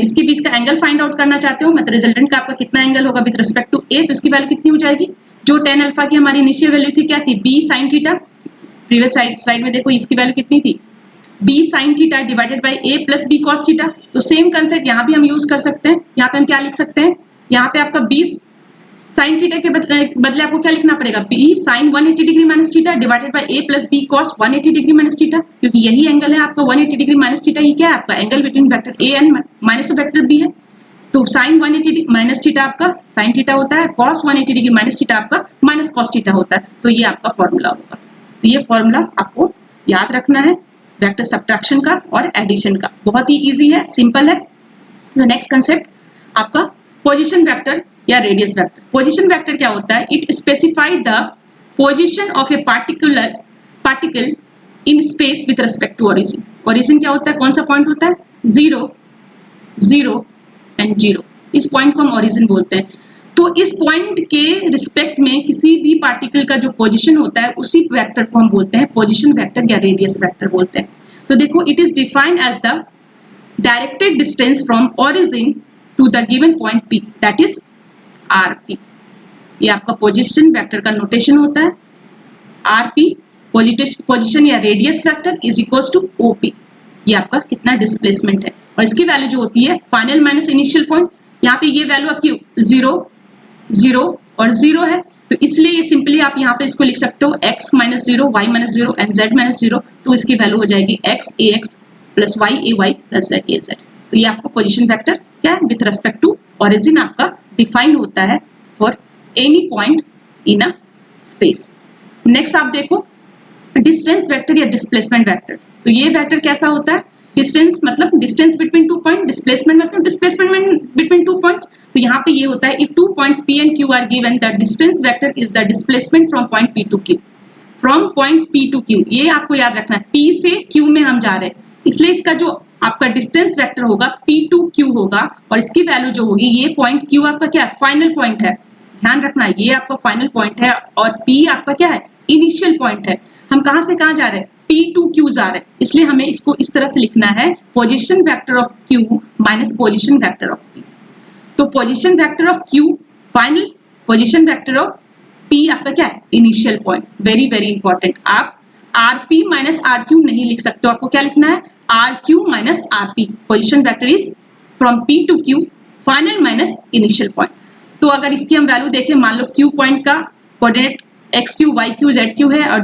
इसके बीच का एंगल फाइंड आउट करना चाहते हो, मतलब रिजल्टेंट का आपका कितना एंगल होगा विद रिस्पेक्ट टू ए, तो इसकी वैल्यू कितनी हो जाएगी, जो tan अल्फा की हमारी इनिशियल वैल्यू थी क्या थी, b sin theta, previous side में देखो इसकी वैल्यू कितनी थी, b sin theta divided by a plus b cos theta. तो सेम कंसेप्ट यहाँ भी हम यूज कर सकते हैं। यहाँ पे हम क्या लिख सकते हैं, यहाँ पे आपका b sin थीटा के बदले आपको क्या लिखना पड़ेगा, b sin 180 degree minus theta divided by a plus b cos 180 degree minus theta, क्योंकि यही एंगल है आपका 180 डिग्री माइनस थीटा, ये क्या है आपका angle between vector a and minus of vector b है। तो sin 180 माइनस थीटा आपका sin थीटा होता है, cos 180 डिग्री माइनस थीटा आपका माइनस cos थीटा होता है। तो ये आपका फॉर्मूला होगा। तो ये फॉर्मूला आपको याद रखना है वेक्टर सब्ट्रैक्शन का और एडिशन का, बहुत ही इजी है, सिंपल है। तो नेक्स्ट कंसेप्ट आपका पोजीशन वेक्टर या रेडियस वेक्टर। पोजीशन वेक्टर क्या होता है, it specify the position of a particle in space with respect to origin. Origin क्या होता है, कौन सा पॉइंट होता है, 0 0 एंड 0, इस पॉइंट को हम ओरिजिन बोलते हैं। तो इस पॉइंट के रिस्पेक्ट में किसी भी पार्टिकल का जो पोजीशन होता है उसी वेक्टर को हम बोलते हैं पोजीशन वेक्टर या रेडियस वेक्टर बोलते हैं। तो देखो it is defined as the directed distance from origin to the given point P, that is RP। ये आपका पोजीशन वेक्टर का नोटेशन होता है। RP पोजीशन या radius vector is equals to OP, ये आपका कितना डिस्प्लेसमेंट है, और इसकी वैल्यू जो होती है फाइनल माइनस इनिशियल पॉइंट। यहाँ पे ये वैल्यू आपकी 0 0 और 0 है, तो इसलिए ये सिंपली आप यहाँ पे इसको लिख सकते हो x minus 0 y minus 0 and z minus 0। तो इसकी वैल्यू हो जाएगी x ax plus y ay plus z az। तो ये आपका पोजीशन वेक्टर क्या है, विथ रेस्पेक्ट टू ओरिजिन आपका डिफाइन होता है for any point in a space. Next आप देखो डिस्टेंस वेक्टर या डिस्प्लेसमेंट वेक्टर। तो ये वेक्टर कैसा होता है, डिस्टेंस मतलब distance between two point, displacement मतलब डिस्प्लेसमेंट बिटवीन टू पॉइंट्स। तो यहाँ पे ये होता है if two points P and Q are given the distance vector is the displacement from point P to Q, from point P to Q। ये आपको याद रखना है, P से Q में हम जा रहे हैं, इसलिए इसका जो आपका डिस्टेंस वेक्टर होगा P to Q होगा, और इसकी वैल्यू जो होगी, ये पॉइंट Q आपका क्या है, फाइनल पॉइंट है, ध्यान रखना है, ये आपका फाइनल पॉइंट है, और P आपका क्या है, इनिशियल पॉइंट है। हम कहाँ से कहाँ जा रहे हैं, P2Qs आ रहे हैं, इसलिए हमें इसको इस तरह से लिखना है position vector of Q minus position vector of P। तो position vector of Q final, position vector of P आपका क्या है, initial point. Very very important, आप RP माइनस RQ नहीं लिख सकते हो, आपको क्या लिखना है, RQ minus RP। Position vector is from P to Q final minus initial point. तो अगर इसकी हम वैल्यू देखें, मान लो Q पॉइंट का कोऑर्डिनेट XQ, YQ, ZQ है और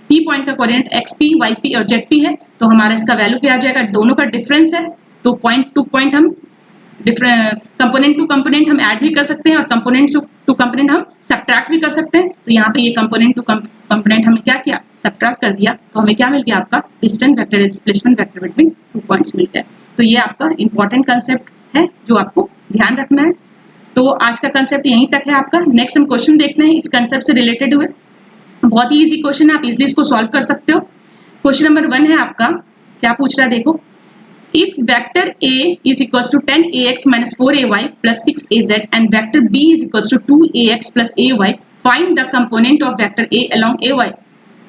P पॉइंट का कोऑर्डिनेट XP, YP और ZP है, तो हमारा इसका वैल्यू क्या आ जाएगा, दोनों का डिफरेंस है, तो पॉइंट टू पॉइंट हम डिफरेंट, कंपोनेंट टू कंपोनेंट हम ऐड भी कर सकते हैं और कंपोनेंट टू कंपोनेंट हम सब्ट्रैक्ट भी कर सकते हैं। तो यहाँ पे ये कंपोनेंट टू कंपोनेंट हमने क्या किया, सब्ट्रैक्ट कर दिया, तो हमें क्या मिल गया, आपका distance vector displacement vector between 2 points मिल गया। तो ये आपका इंपॉर्टेंट कंसेप्ट है जो आपको ध्यान रखना है। तो आज का कंसेप्ट यहीं तक है आपका। नेक्स्ट हम क्वेश्चन देखते हैं इस कंसेप्ट से रिलेटेड हुए। बहुत ही इजी क्वेश्चन है, आप इजिली इसको सॉल्व कर सकते हो। क्वेश्चन नंबर 1 है आपका, क्या पूछ रहा है देखो, if vector A is equals to 10ax minus 4ay plus 6az and vector B is equals to 2ax plus ay, find the component of vector A along ay।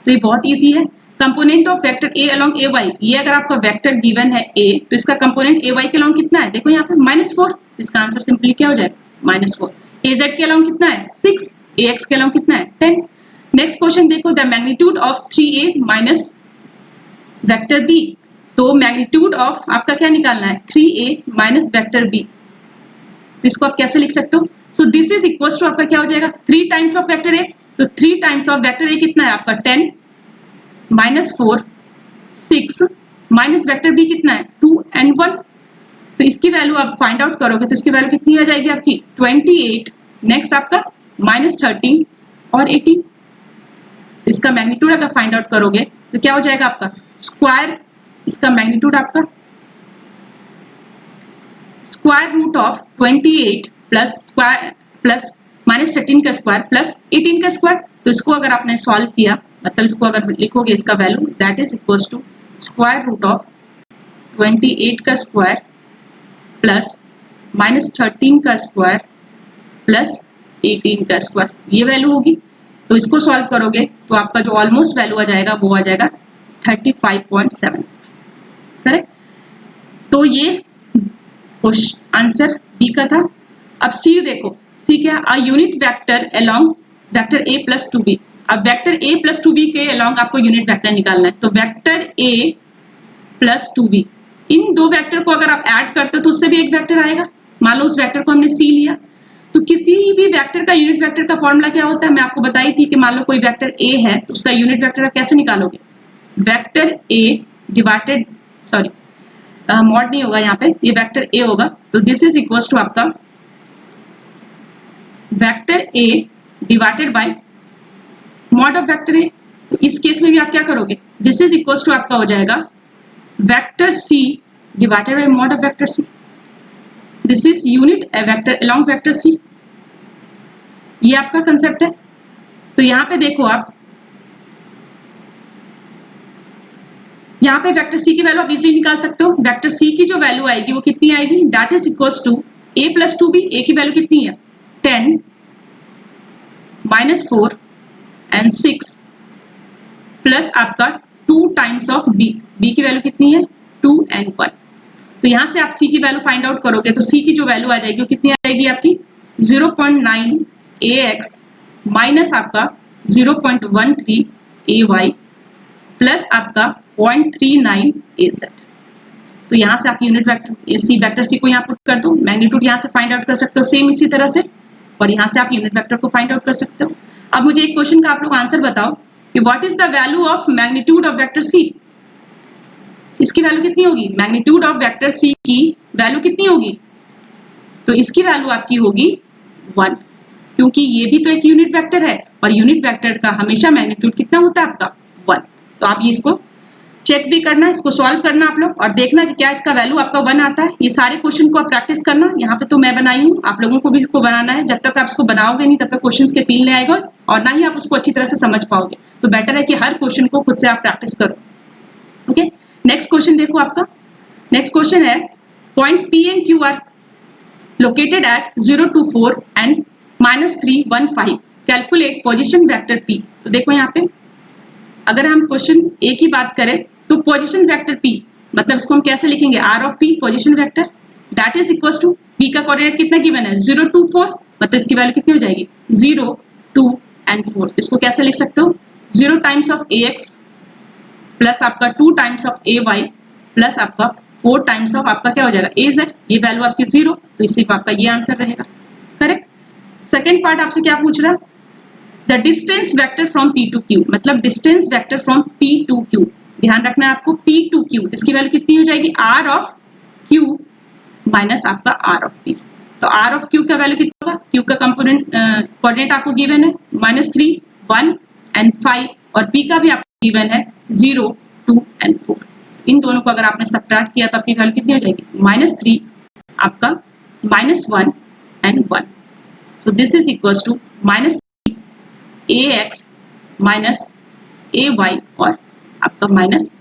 तो ये बहुत इजी है, component of vector A along ay, ये अगर आपका vector given है A, तो इसका कंपोनेंट ay के along कितना है, देखो यहाँ पे -4, इसका आंसर सिंपली क्या हो जाएगा, -4। az के along कितना है 6, ax के along कितना है 10। नेक्स्ट क्वेश्चन देखो, the magnitude of 3a minus vector B, तो मैग्नीट्यूड ऑफ आपका क्या निकालना है, 3a माइनस वेक्टर B, तो इसको आप कैसे लिख सकते हो, so this is equal to आपका क्या हो जाएगा 3 टाइम्स ऑफ वेक्टर A, तो 3 टाइम्स ऑफ वेक्टर A कितना है आपका 10 माइनस 4 6 माइनस वेक्टर B कितना है 2 and 1, तो इसकी वैल्यू आप फाइंड आउट करोगे तो इसकी वैल्यू कितनी आ जाएगी आपकी 28, नेक्स्ट आपका -13 और 18। इसका मैग्नीट्यूड अगर फाइंड आउट करोगे तो क्या हो जाएगा आपका स्क्वायर, इसका मैग्नीट्यूड आपका square root of 28 plus square plus -13 का स्क्वायर प्लस 18 का स्क्वायर। तो इसको अगर आपने सॉल्व किया, मतलब इसको अगर लिखोगे इसका value, that is equals to square root of 28 का स्क्वायर प्लस -13 का स्क्वायर प्लस 18 का स्क्वायर, ये वैल्यू होगी। तो इसको सॉल्व करोगे तो आपका जो ऑलमोस्ट वैल्यू आ जाएगा वो आ जाएगा 35.7, करेक्ट। तो ये आंसर बी का था। अब सी देखो, सी क्या, a unit vector along vector a plus 2b। अब वेक्टर a प्लस 2b के अलोंग आपको यूनिट वेक्टर निकालना है, तो वेक्टर a प्लस 2b, इन दो वेक्टर को अगर आप ऐड करते हो तो उससे भी एक वेक्टर आएगा। मान लो उस वेक्टर को हमने c लिया, तो किसी भी वेक्टर का यूनिट वेक्टर का फॉर्मूला क्या होता है, मैं आपको बताई थी कि मान लो कोई वेक्टर a है तो उसका यूनिट वेक्टर आप कैसे निकालोगे, vector a divided, sorry mod नहीं होगा यहाँ पे, ये वेक्टर a होगा, तो दिस इज इक्वल टू आपका vector a divided by mod of vector a। तो इस केस में भी आप क्या करोगे, दिस इज इक्वल टू आपका हो जाएगा vector c divided by mod of vector c। This is unit vector along vector c, ये आपका कंसेप्ट है। तो यहाँ पे देखो आप, यहाँ पे वेक्टर c की वैल्यू आप इजीली निकाल सकते हो। वेक्टर c की जो वैल्यू आएगी वो कितनी आएगी, that is equals to a plus 2b, a की वैल्यू कितनी है 10 -4 एंड 6 प्लस आपका 2 टाइम्स ऑफ b, b की वैल्यू कितनी है 2 and 1। तो यहाँ से आप c की वैल्यू फाइंड आउट करोगे तो c की जो वैल्यू आ जाएगी वो कितनी आ जाएगी आपकी 0.9 ax माइनस आपका 0.13 ay प्लस आपका 0.39 az। तो यहाँ से आप unit vector C, vector C को यहाँ पुट कर दो, मैग्नीट्यूड यहाँ से फाइंड आउट कर सकते हो सेम इसी तरह से, और यहाँ से आप यूनिट वेक्टर को फाइंड आउट कर सकते हो। अब मुझे एक क्वेश्चन का आप लोग आंसर बताओ कि what is the value of magnitude of vector C, इसकी वैल्यू कितनी होगी, मैग्नीट्यूड ऑफ वेक्टर सी की वैल्यू कितनी होगी, तो इसकी वैल्यू आपकी होगी 1, क्योंकि ये भी तो एक यूनिट वेक्टर है और यूनिट वेक्टर का हमेशा मैग्नीट्यूड कितना होता है आपका 1। तो आप ये इसको चेक भी करना, इसको सॉल्व करना आप लोग और देखना कि क्या इसका वैल्यू आपका 1 आता है। ये सारे क्वेश्चन को आप प्रैक्टिस करना, यहाँ पे तो मैं बनाई हूँ, आप लोगों को भी इसको बनाना है। जब तक आप इसको बनाओगे नहीं तब तक क्वेश्चन के फील नहीं आएगा और ना ही आप उसको अच्छी तरह से समझ पाओगे। तो बेटर है कि हर क्वेश्चन को खुद से आप प्रैक्टिस करो। ओके, नेक्स्ट क्वेश्चन देखो आपका। नेक्स्ट क्वेश्चन है points P and Q are located at 0, 2, 4 and -3, 1, 5, calculate position vector P। तो देखो यहाँ पे अगर हम क्वेश्चन ए की बात करें तो पोजीशन वेक्टर p, मतलब इसको हम कैसे लिखेंगे, r of p position vector that is equal to p का कोऑर्डिनेट कितना गिवन है 0 2 4, मतलब इसकी वैल्यू कितनी हो जाएगी 0 2 एंड 4। इसको कैसे लिख सकते हो 0 टाइम्स ऑफ ax प्लस आपका 2 टाइम्स ऑफ ay प्लस आपका 4 टाइम्स ऑफ आपका क्या हो जाएगा az, ये वैल्यू आपकी 0, तो इसी का आपका ये आंसर रहेगा। करेक्ट। सेकेंड पार्ट आपसे क्या पूछ रहा है, the distance vector from P to Q, मतलब distance vector from P to Q। ध्यान रखना है आपको P टू Q, इसकी वैल्यू कितनी हो जाएगी R ऑफ Q माइनस आपका R ऑफ P। तो R ऑफ Q का वैल्यू कितना होगा, Q का कंपोनेंट कोऑर्डिनेट आपको गिवन है -3 1 एंड 5 और P का भी आपको गिवन है 0 2 एंड 4। इन दोनों को अगर आपने सब्ट्रैक्ट किया तो आपकी वैल्यू कितनी हो जाएगी -3 आपका -1 and 1। So this is equals to -3ax minus ay और आपका -az।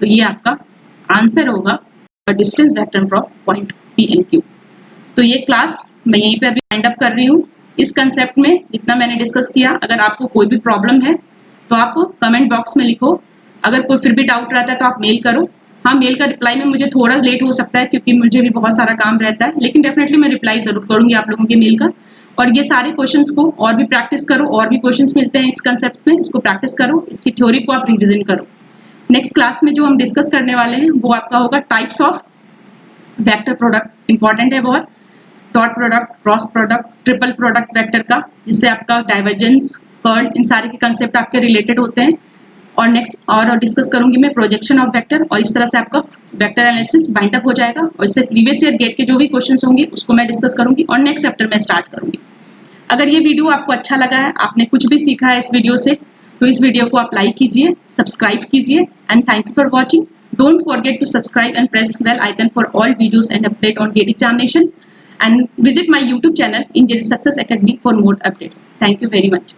तो ये आपका आंसर होगा distance vector from point P and Q। तो ये क्लास मैं यहीं पे अभी वाइंड अप कर रही हूँ। इस कंसेप्ट में जितना मैंने डिस्कस किया, अगर आपको कोई भी प्रॉब्लम है तो आप कमेंट बॉक्स में लिखो, अगर कोई फिर भी डाउट रहता है तो आप मेल करो। हाँ, मेल का रिप्लाई में मुझे थोड़ा लेट हो सकता है क्योंकि मुझे भी बहुत सारा काम रहता है, लेकिन डेफिनेटली मैं रिप्लाई जरूर करूंगी आप लोगों के मेल का। और ये सारे क्वेश्चंस को और भी प्रैक्टिस करो, और भी क्वेश्चंस मिलते हैं इस कंसेप्ट में, इसको प्रैक्टिस करो, इसकी थ्योरी को आप रिविजन करो। नेक्स्ट क्लास में जो हम डिस्कस करने वाले हैं वो आपका होगा types of vector product. Important है बहुत, dot product, cross product, triple product vector का, जिससे आपका डाइवर्जेंस, कर्ल, इन सारे के कंसेप्ट आपके रिलेटेड होते हैं। और नेक्स्ट और डिस्कस करूंगी मैं प्रोजेक्शन ऑफ वेक्टर, और इस तरह से आपका वेक्टर एनालिसिस बाइंड अप हो जाएगा। और इससे प्रीवियस ईयर गेट के जो भी क्वेश्चंस होंगे उसको मैं डिस्कस करूंगी और नेक्स्ट चैप्टर में स्टार्ट करूंगी। अगर ये वीडियो आपको अच्छा लगा है, आपने कुछ भी सीखा है इस वीडियो से, तो इस वीडियो को आप लाइक कीजिए, सब्सक्राइब कीजिए, and thank you for watching. Don't forget to subscribe and press bell icon for all videos and update on GATE examination, and visit my YouTube channel in GATE Success Academy for more updates. Thank you very much.